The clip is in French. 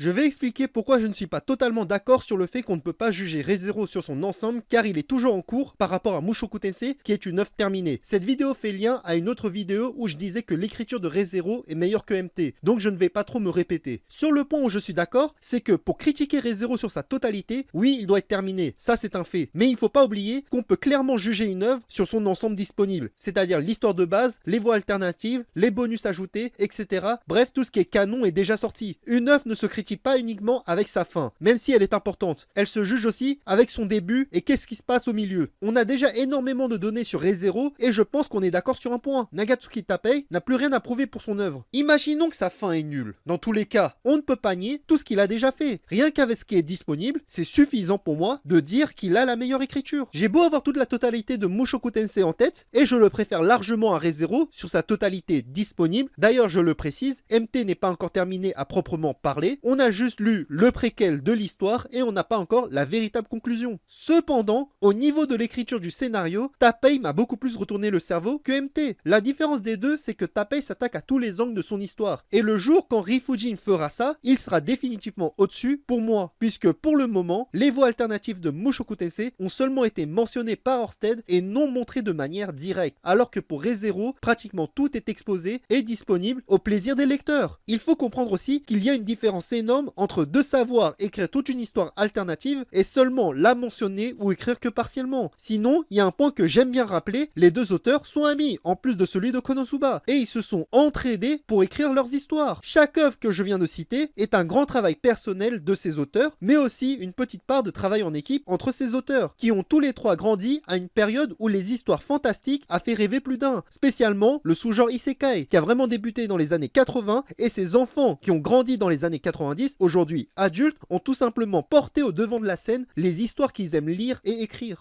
Je vais expliquer pourquoi je ne suis pas totalement d'accord sur le fait qu'on ne peut pas juger Re:Zero sur son ensemble car il est toujours en cours par rapport à Mushoku Tensei qui est une œuvre terminée. Cette vidéo fait lien à une autre vidéo où je disais que l'écriture de Re:Zero est meilleure que MT, donc je ne vais pas trop me répéter. Sur le point où je suis d'accord, c'est que pour critiquer Re:Zero sur sa totalité, oui, il doit être terminé, ça c'est un fait. Mais il ne faut pas oublier qu'on peut clairement juger une œuvre sur son ensemble disponible, c'est-à-dire l'histoire de base, les voix alternatives, les bonus ajoutés, etc. Bref, tout ce qui est canon est déjà sorti. Une œuvre ne se critique pas uniquement avec sa fin, même si elle est importante. Elle se juge aussi avec son début et qu'est-ce qui se passe au milieu. On a déjà énormément de données sur Re:Zero et je pense qu'on est d'accord sur un point. Nagatsuki Tappei n'a plus rien à prouver pour son œuvre. Imaginons que sa fin est nulle. Dans tous les cas, on ne peut pas nier tout ce qu'il a déjà fait. Rien qu'avec ce qui est disponible, c'est suffisant pour moi de dire qu'il a la meilleure écriture. J'ai beau avoir toute la totalité de Mushoku Tensei en tête, et je le préfère largement à Re:Zero sur sa totalité disponible. D'ailleurs, je le précise, MT n'est pas encore terminé à proprement parler. On a juste lu le préquel de l'histoire et on n'a pas encore la véritable conclusion. Cependant, au niveau de l'écriture du scénario, Tappei m'a beaucoup plus retourné le cerveau que MT. La différence des deux, c'est que Tappei s'attaque à tous les angles de son histoire. Et le jour quand Rifujin fera ça, il sera définitivement au-dessus pour moi. Puisque pour le moment, les voix alternatives de Mushoku Tensei ont seulement été mentionnées par Orsted et non montrées de manière directe. Alors que pour Re:Zero, pratiquement tout est exposé et disponible au plaisir des lecteurs. Il faut comprendre aussi qu'il y a une différence énorme entre de savoir écrire toute une histoire alternative et seulement la mentionner ou écrire que partiellement. Sinon, il y a un point que j'aime bien rappeler, les deux auteurs sont amis, en plus de celui de Konosuba, et ils se sont entraidés pour écrire leurs histoires. Chaque œuvre que je viens de citer est un grand travail personnel de ces auteurs, mais aussi une petite part de travail en équipe entre ces auteurs, qui ont tous les trois grandi à une période où les histoires fantastiques a fait rêver plus d'un, spécialement le sous-genre Isekai, qui a vraiment débuté dans les années 80, et ces enfants qui ont grandi dans les années 90, aujourd'hui adultes, ont tout simplement porté au devant de la scène les histoires qu'ils aiment lire et écrire.